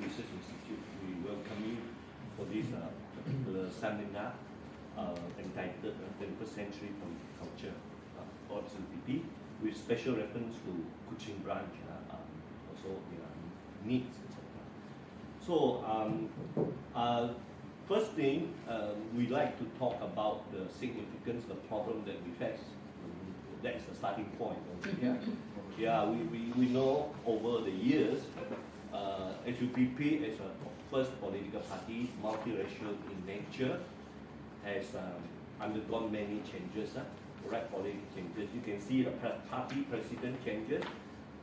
Research Institute, we welcome you for this particular seminar entitled 21st Century Political Culture for SUPP, with special reference to Kuching branch, also their needs, etc. So, first thing, we like to talk about the significance, the problem that we face. That's the starting point. Yeah, we know over the years, SUPP as a first political party, multiracial in nature, has undergone many changes, correct political changes. You can see the party president changes,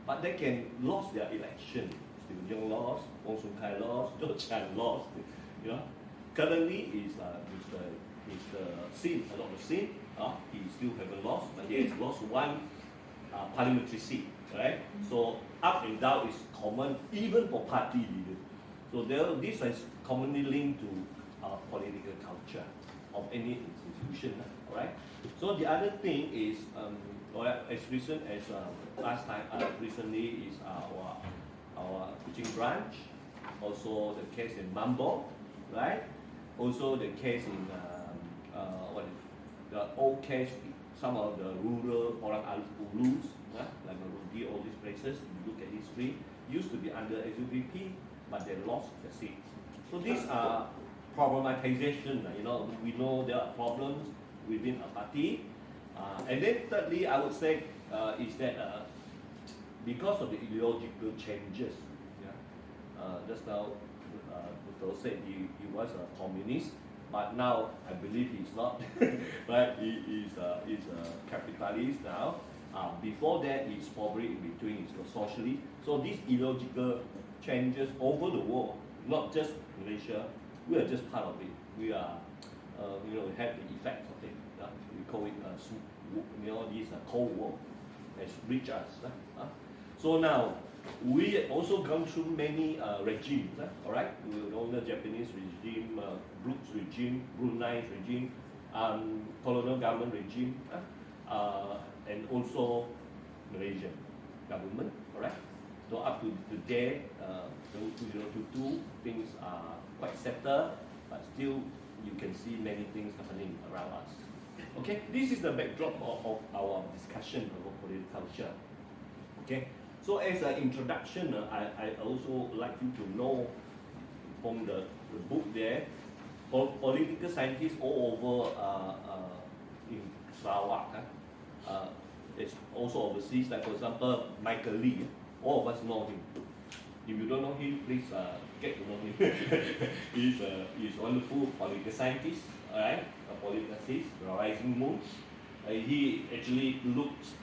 but they can lose their election. Stephen Young lost, Wong Sun Kai lost, Cham lost. You know, currently is the Sin, a lot of Sin. He still haven't lost, but he has lost one parliamentary seat, right? So up and down is common, even for party leaders. So this is commonly linked to political culture of any institution, all right? So the other thing is, as recent as last time, recently is our Kuching branch, also the case in Mambo, right? Also the case in the old case, some of the rural Orang Ulus, like Marudi, all these places, if you look at history, used to be under SUPP, but they lost the seat. So these are problematization, we know there are problems within a party. And then thirdly, I would say, is that because of the ideological changes, just now, Mr. said he was a communist, but now I believe he's not, right? He is a capitalist now. Before that, he's probably in between, he's a socialist. So these ideological changes over the world, not just Malaysia, we are just part of it. We are, we have the effects of it. We call it, this Cold War has reached us. So now, we also gone through many regimes, all right? We know the Japanese regime, Brooks regime, Brunei regime, colonial government regime, and also Malaysian government, all right? So up to today, 2022, things are quite settled, but still you can see many things happening around us. Okay, this is the backdrop of our discussion about political culture. Okay. So as an introduction, I also like you to know from the book there, political scientists all over in Sarawak, it's also overseas, like for example, Michael Lee, all of us know him. If you don't know him, please get to know him. He's a wonderful political scientist, all right? A political scientist, the Rising Moon. He actually looks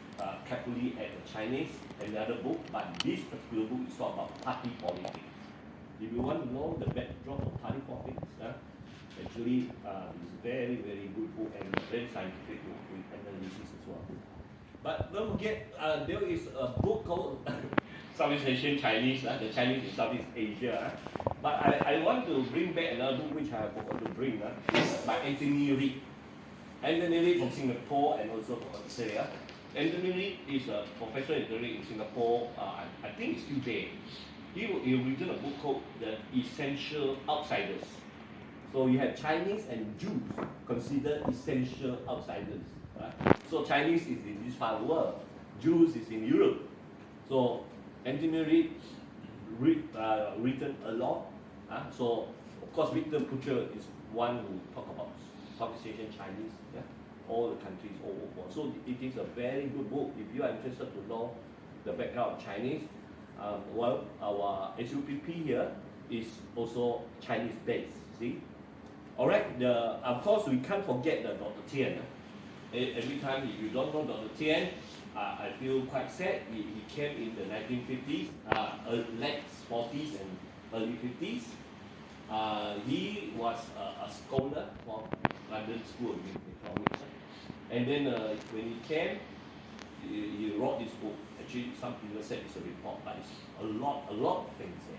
carefully at the Chinese and the other book, but this particular book is all about party politics. If you want to know the backdrop of party politics, actually it's a very, very good book and very scientific book with analysis as well. But don't forget, there is a book called Southeast Asian Chinese, the Chinese in Southeast Asia. But I want to bring back another book which I forgot to bring, by Anthony Reid. Anthony Reid from Singapore and also from Australia. Anthony Reid is a professor in Singapore. I think he's still there. He written a book called The Essential Outsiders. So you have Chinese and Jews considered essential outsiders. Right? So Chinese is in this part of the world. Jews is in Europe. So Anthony Reid written a lot. So of course Victor Kuchar is one who talk about Southeast Asian Chinese. All the countries all over. So it is a very good book. If you are interested to know the background of Chinese, well, our SUPP here is also Chinese based. See, all right. Of course we can't forget the Dr. Tian. Every time if you don't know Dr. Tian, I feel quite sad. He came in the 1950s, late 40s and early 50s. He was a scholar from London School of Economics. And then when he came, he wrote this book. Actually, some people said it's a report, but it's a lot of things there.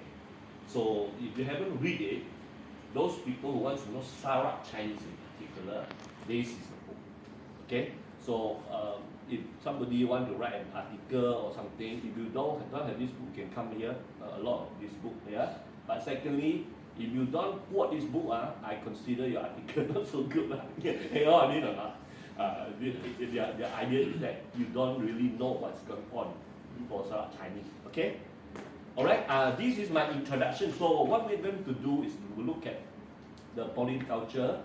So if you haven't read it, those people who want to know Sarawak Chinese in particular, this is the book. Okay? So if somebody want to write an article or something, if you don't have this book, you can come here. A lot of this book here. But secondly, if you don't quote this book, I consider your article not so good. You know what I mean or not? The idea is that you don't really know what's going on for Chinese. Okay? Alright, this is my introduction. So what we're going to do is to look at the political culture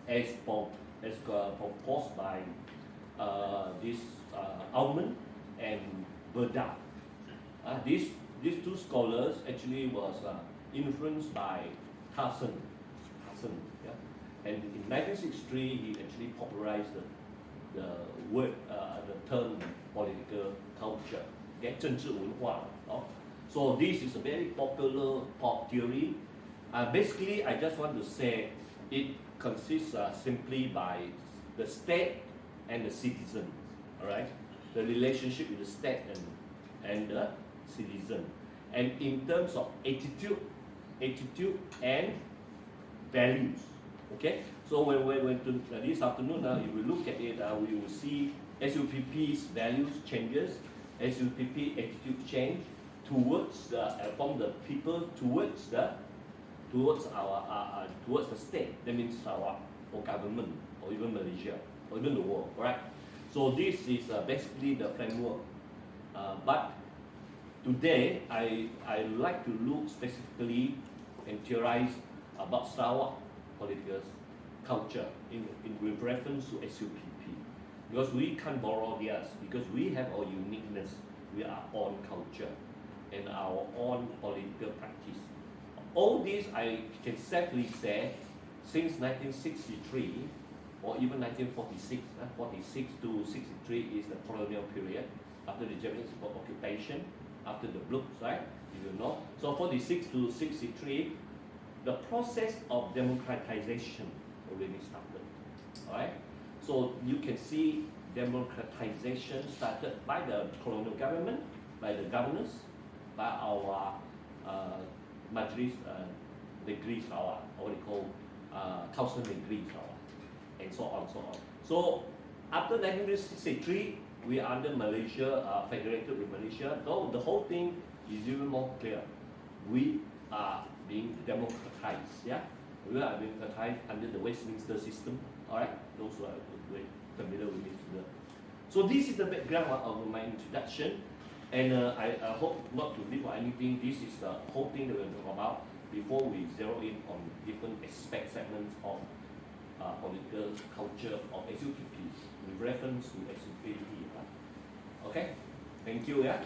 as proposed by this Almond and Verda. These two scholars actually was influenced by Carson. Yeah? And in 1963, he actually popularized the word, the term political culture. Okay, 政治文化. So this is a very popular pop theory. Basically, I just want to say it consists simply by the state and the citizen. All right, the relationship with the state and the citizen, and in terms of attitude and values. Okay, so when this afternoon, if we look at it, we will see SUPP's values changes, SUPP attitude change towards from the people towards the state. That means our government, or even Malaysia, or even the world. Right? So this is basically the framework. But today, I like to look specifically and theorize about Sarawak political culture with reference to SUPP. Because we can't borrow theirs, because we have our uniqueness, we are own culture and our own political practice. All this I can safely say since 1963 or even 1946, 46 to 63 is the colonial period after the Japanese occupation, after the Bloods, right? You know. So 46 to 63, the process of democratization already started. Alright? So you can see democratization started by the colonial government, by the governors, by our Majlis Negeri Sarawak, or what they call Council Negeri Sarawak, and so on, so on. So after 1963, we are under Malaysia, federated with Malaysia. Though the whole thing is even more clear. We are being democratized, yeah? We are being democratized under the Westminster system, alright? Those who are familiar with it. So this is the background of my introduction, and I hope not to leave out anything. This is the whole thing that we're talking about before we zero in on different aspect segments of political culture of SUPP with reference to SUPP. Okay, thank you. Yeah.